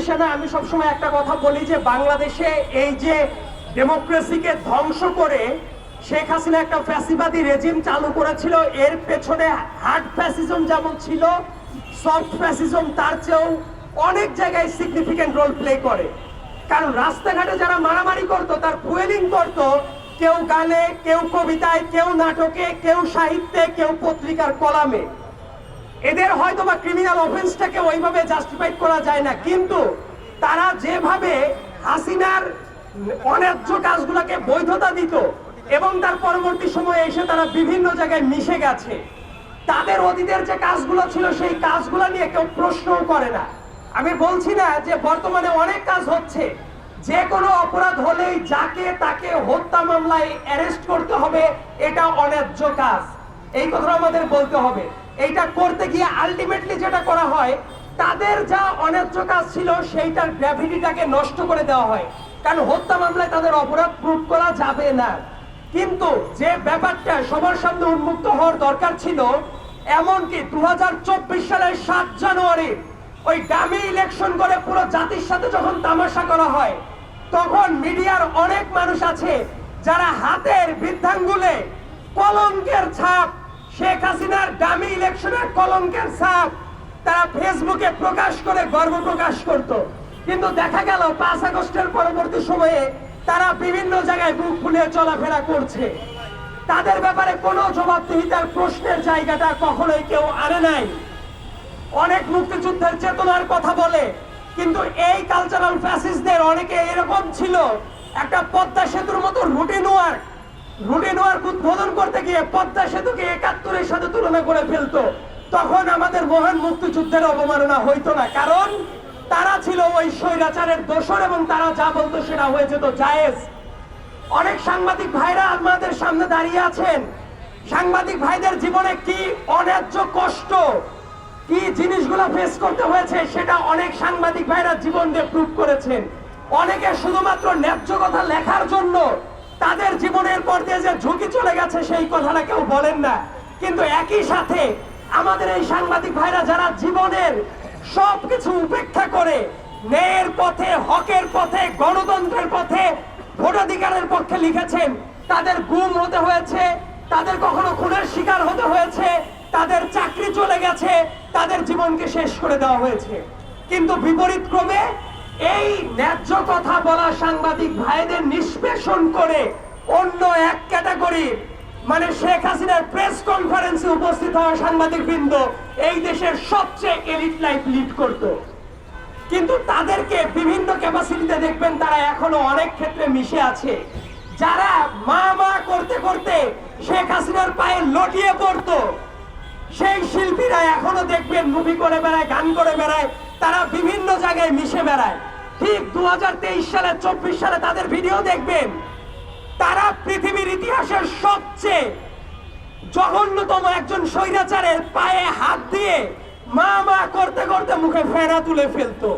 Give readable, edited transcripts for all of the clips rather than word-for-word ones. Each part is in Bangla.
পলিটিশিয়ান আমি সবসময় একটা কথা বলি যে বাংলাদেশে এই যে ডেমোক্রেসিকে ধ্বংস করে শেখ হাসিনা একটা ফ্যাসিবাদী রেজিম চালু করেছিল, এর পেছনে হার্ড ফ্যাসিজম যেমন ছিল, সফট ফ্যাসিজম তার চেয়েও অনেক জায়গায় সিগনিফিকেন্ট রোল প্লে করে। কারণ রাস্তাঘাটে যারা মারামারি করতো তার ফুয়েলিং করতো কেউ গানে, কেউ কবিতায়, কেউ নাটকে, কেউ সাহিত্যে, কেউ পত্রিকার কলামে। এদের হয়তো বা ক্রিমিনাল অফেন্সটাকে ওইভাবে জাস্টিফাইড করা যায় না, কিন্তু তারা যেভাবে হাসিনার অন্যায্য কাজগুলোকে বৈধতা দিত এবং তার পরবর্তী সময়ে এসে তারা বিভিন্ন জায়গায় মিশে গেছে, তাদের অতীতের যে কাজগুলো ছিল সেই কাজগুলো নিয়ে কেউ প্রশ্নও করে না। আমি বলছি না যে বর্তমানে অনেক কাজ হচ্ছে, যে কোনো অপরাধ হলেই যাকে তাকে হত্যা মামলায় অ্যারেস্ট করতে হবে, এটা অন্যায্য কাজ, এই কথা আমাদের বলতে হবে। এইটা করতে গিয়ে আলটিমেটলি যেটা করা হয়, তাদের যা অন্যায্য কাজ ছিল সেইটার গ্র্যাভিটিটাকে নষ্ট করে দেওয়া হয়, কারণ হত্যা মামলায় তাদের অপরাধ প্রুফ করা যাবে না। কিন্তু যে ব্যাপারটা সবার সামনে উন্মুক্ত হওয়ার দরকার ছিল, এমনকি 2024 সালের 7 জানুয়ারি ওই ডামি ইলেকশন করে পুরো জাতির সাথে যখন তামাশা করা হয়, তখন মিডিয়ার অনেক মানুষ আছে যারা হাতের বৃদ্ধাঙ্গুলে কলঙ্কের ছাপ, শেখ হাসিনার ডামি ইলেকশনের কলঙ্কের ছাপ তারা ফেসবুকে প্রকাশ করে গর্ব প্রকাশ করত। কিন্তু দেখা গেল 5 আগস্টের পরবর্তী সময়ে তারা বিভিন্ন জায়গায় বুক ফুলিয়ে চলাফেরা করছে। তাদের ব্যাপারে কোনো জবাবদিহিতার প্রশ্নের জায়গাটা কখনোই কেউ আনে নাই। অনেক মুক্তিযুদ্ধের চেতনার কথা বলে, কিন্তু এই কালচারাল ফ্যাসিস্টদের অনেকে এরকম ছিল, একটা পদ্মা সেতুর মতো রুটিন ওয়ার্ক উদ্বোধন করতে গিয়ে পদ্মা সেতুকে 71-এর সাথে তুলনা করে ফেলতো। তখন আমাদের মহান মুক্তিযুদ্ধের অবমাননা হইতো না, কারণ তারা ছিল ওই স্বৈরাচারের দোসর এবং তারা যা বলতো সেটা হয়ে যেত জায়েজ। অনেক সাংবাদিক ভাইরা আমাদের সামনে দাঁড়িয়ে আছেন, সাংবাদিক ভাইদের জীবনে কি অন্যায্য কষ্ট, কি জিনিসগুলো ফেস করতে হয়েছে সেটা অনেক সাংবাদিক ভাইরা জীবন দিয়ে প্রুভ করেছেন। অনেকে শুধুমাত্র ন্যায্য কথা লেখার জন্য তাদের জীবনের পর দিয়ে যে ঝুঁকি চলে গেছে সেই কথাটা কেউ বলেন না। কিন্তু একই সাথে আমাদের এই সাংবাদিক ভাইরা যারা জীবনের সবকিছু উপেক্ষা করে ন্যায়ের পথে, হকের পথে, গণতন্ত্রের পথে, ভোটাধিকারের পক্ষে লিখেছেন, তাদের গুম হতে হয়েছে, তাদের কখনো খুনের শিকার হতে হয়েছে, তাদের চাকরি চলে গেছে, তাদের জীবনকে শেষ করে দেওয়া হয়েছে। কিন্তু বিপরীত ক্রমে এই ন্যায্য কথা বলা সাংবাদিক ভাইদের নিষ্পেষণ করে অন্য এক ক্যাটাগরি, মানে শেখ হাসিনার প্রেস কনফারেন্সে উপস্থিত হওয়া সাংবাদিক বৃন্দ এই দেশের সবচেয়ে এলিট লাইফ লিড করত। কিন্তু তাদেরকে বিভিন্ন ক্যাপাসিটিতে দেখবেন তারা এখনো অনেক ক্ষেত্রে মিশে আছে, যারা মা মা করতে করতে শেখ হাসিনার পায়ে লটিয়ে পড়তো, সেই শিল্পীরা এখনো দেখবেন মুভি করে বেড়ায়, গান করে বেড়ায়, তারা বিভিন্ন জায়গায় মিশে বেড়ায়। ঠিক 2023 সালে 24 সালে তাদের ভিডিও দেখবেন, তারা পৃথিবীর ইতিহাসের সবচেয়ে জঘন্যতম একজন স্বৈরাচারের পায়ে হাত দিয়ে মা মা করতে করতে মুখে ফেনা তুলে ফেলতো।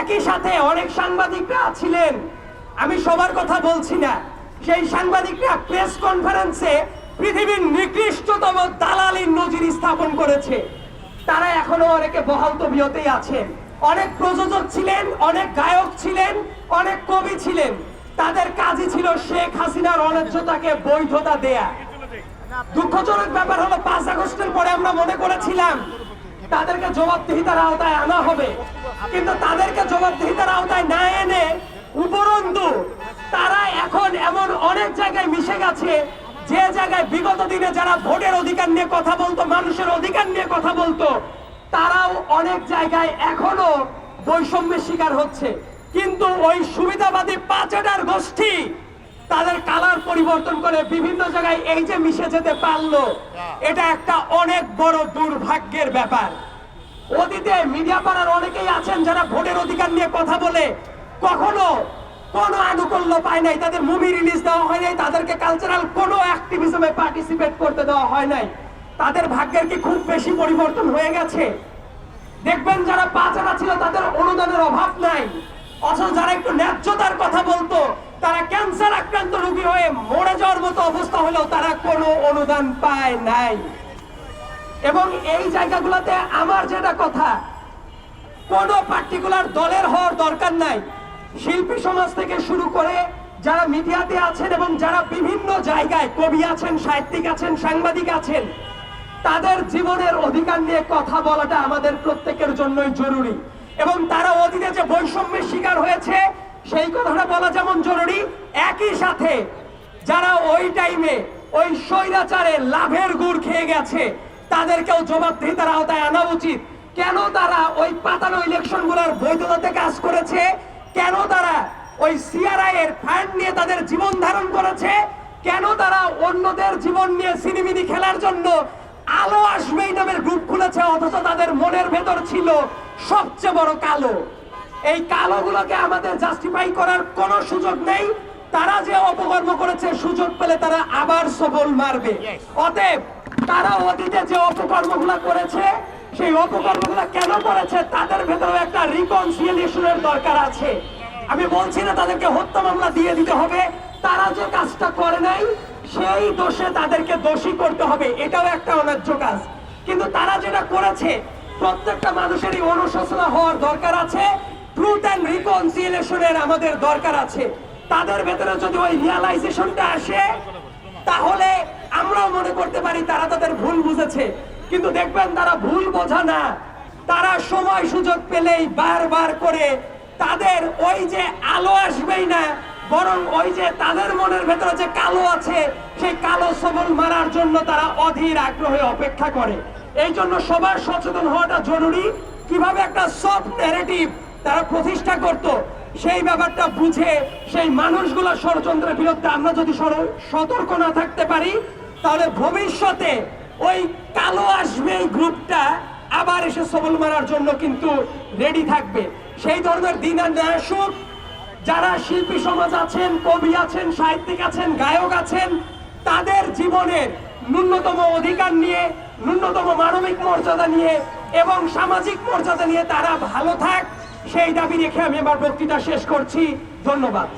একই সাথে অনেক সাংবাদিকরা ছিলেন, আমি সবার কথা বলছি না, সেই সাংবাদিকরা প্রেস কনফারেন্সে পৃথিবীর নিকৃষ্টতম দালালির নজির স্থাপন করেছে। তারা এখনো অনেকে বহাল তবিয়তেই আছেন। অনেক প্রযোজক ছিলেন, অনেক গায়ক ছিলেন, অনেক কবি ছিলেন, তাদের কাজই ছিল শেখ হাসিনার অন্যায্যতাকে বৈধতা দেয়া। দুঃখজনক ব্যাপার হলো 5 আগস্টের পরে আমরা মনে করেছিলাম তাদেরকে জবাবদিহিতার আওতায় আনা হবে, কিন্তু তাদেরকে জবাবদিহিতার আওতায় না এনে উপরন্তু তারা এখন এমন অনেক জায়গায় মিশে গেছে, যে জায়গায় বিগত দিনে যারা ভোটের অধিকার নিয়ে কথা বলতো, মানুষের অধিকার নিয়ে কথা বলতো, তারাও অনেক জায়গায় এখনো বৈষম্যের শিকার হচ্ছে। কিন্তু ওই সুবিধাবাদী পাঁচটার গোষ্ঠী তাদের কালার পরিবর্তন করে বিভিন্ন জায়গায় এই যে মিশে যেতে পারলো, এটা একটা অনেক বড় দুর্ভাগ্যের ব্যাপার। অতীতে মিডিয়া পাড়ার অনেকেই আছেন যারা ভোটের অধিকার নিয়ে কথা বলে কখনো কোনো আনুকূল্য পায় নাই, তাদের মুভি রিলিজ দেওয়া হয় নাই, তাদেরকে কালচারাল কোনো অ্যাক্টিভিজমে পার্টিসিপেট করতে দেওয়া হয় নাই। তাদের ভাগ্যের কি খুব বেশি পরিবর্তন হয়ে গেছে? দেখবেন যারা পাঁচারা ছিল তাদের অনুদানের অভাব নাই, অথচ যারা একটু ন্যায্যতার কথা বলতো তারা ক্যান্সার আক্রান্ত রোগী হয়ে মরে যাওয়ার মতো অবস্থা হলেও তারা কোনো অনুদান পায় নাই। এবং এই জায়গাগুলোতে আমার যেটা কথা, কোনো পার্টিকুলার দলের হওয়ার দরকার নাই। শিল্পী সমাজ থেকে শুরু করে যারা মিডিয়াতে আছেন এবং যারা বিভিন্ন জায়গায় কবি আছেন, সাহিত্যিক আছেন, সাংবাদিক আছেন, তাদের জীবনের অধিকার নিয়ে কথা বলাটা আমাদের প্রত্যেকের জন্যই জরুরি। এবং তারা অতীতে যে বৈষম্যের শিকার হয়েছে সেই কথাটা বলা যেমন জরুরি, একই সাথে যারা ওই টাইমে ওই স্বৈরাচারে লাভের গুড় খেয়ে গেছে তাদেরকেও জবাবদিহিতার আওতায় আনা উচিত। কেন তারা ওই পাতানো ইলেকশনগুলোর বৈধতাতে কাজ করেছে, কেন তারা ওই সিআরআই এর ফান্ড নিয়ে তাদের জীবন ধারণ করেছে, কেন তারা অন্যদের জীবন নিয়ে সিনেমিনি খেলার জন্য আলো আসবেই নামের গ্রুপ খুলেছে, অথচ তাদের মনের ভেতর ছিল সবচেয়ে বড় কালো। এই কালোগুলোকে আমাদের জাস্টিফাই করার কোনো সুযোগ নেই। তারা যে অপকর্ম করেছে সুযোগ পেলে তারা আবার সবল মারবে। অতএব তারা অতীতে যে অপকর্মগুলো করেছে সেই অপকর্মগুলো কেন করেছে তাদের ভেতরে একটা রিকনসিলিয়েশনের দরকার আছে। আমি বলছি না তাদেরকে হত্যা মামলা দিয়ে দিতে হবে, তারা যে কাজটা করে নাই সেই দোষে তাদেরকে দোষী করতে হবে, এটাও একটা অন্যায্য কাজ। কিন্তু তারা যেটা করেছে প্রত্যেকটা মানুষেরই অনুশোচনা হওয়ার দরকার আছে, ট্রুথ অ্যান্ড রিকনসিলিয়েশনের আমাদের দরকার আছে। তাদের ভেতরে যদি ওই রিয়ালাইজেশনটা আসে তাহলে আমরাও মনে করতে পারি তারা তাদের ভুল বুঝেছে। কিন্তু দেখবেন তারা ভুল বোঝা না, তারা সময় সুযোগ পেলেই বারবার করে তাদের ওই যে আলো আসবেই না, বরং ওই যে তাদের মনের ভেতরে যে কালো আছে সেই কালো সবল মারার জন্য তারা অধীর আগ্রহে অপেক্ষা করে। এই জন্য সবার সচেতন হওয়াটা জরুরি। কিভাবে একটা সফট ন্যারেটিভ তারা প্রতিষ্ঠা করত সেই ব্যাপারটা বুঝে সেই মানুষগুলো ষড়যন্ত্রের বিরুদ্ধে আমরা যদি সতর্ক না থাকতে পারি তাহলে ভবিষ্যতে ওই কালো আসবে এই গ্রুপটা আবার এসে সবল মারার জন্য কিন্তু রেডি থাকবে। সেই ধরনের দিন আর না আসুক। যারা শিল্পী সমাজ আছেন, কবি আছেন, সাহিত্যিক আছেন, গায়ক আছেন, তাদের জীবনের ন্যূনতম অধিকার নিয়ে, ন্যূনতম মানবিক মর্যাদা নিয়ে এবং সামাজিক মর্যাদা নিয়ে তারা ভালো থাক, সেই দাবি রেখে আমি আমার বক্তৃতা শেষ করছি। ধন্যবাদ।